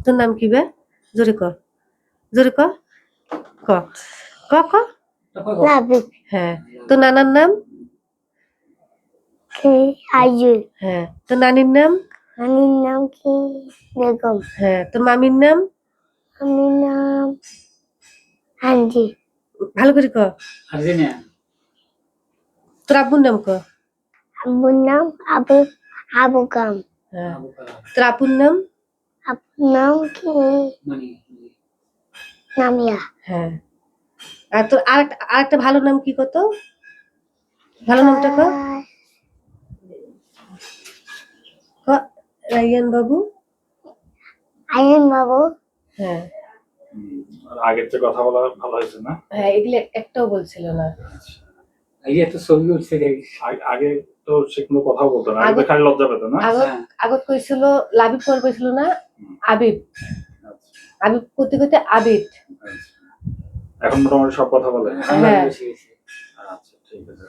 তোর নাম কি বে? জোরে ক, জোরে ক, ক ক ক। লাবিব হ্যাঁ। তোর নানার নাম? কি আইজুল হ্যাঁ। তোর নানির নাম? নানির নাম কি বেগম হ্যাঁ। তোর মামির নাম? আমির নাম হানজি ভালো করে ক। আর্জেন্টিনা তোর আব্বুর নাম ক। আব্বুর নাম আবু কাম হ্যাঁ। তোর আপুর নাম? আপুর নাম কি মানে নামিয়া হ্যাঁ। আর তোর আরেকটা ভালো নাম কি কত? ভালো নামটা ক। ক রাইয়ান বাবু। আইন বাবু হ্যাঁ। আর আগের যে কথা বলা ভালো হয়েছে না? হ্যাঁ, এগুলো একটাও বলছিল না। এই একটা ছবি উঠছে আগে তো সে কোনো কথাও বলতো না, আগে আগত- খালি লজ্জা পেত না। আগত কইছিল লাবিব, পর কইছিল না আবিব। আচ্ছা, আবিব করতে করতে আবিদ। আচ্ছা। এখন মোটামুটি সব কথা বলে। হ্যাঁ। বেশি আচ্ছা, ঠিক আছে।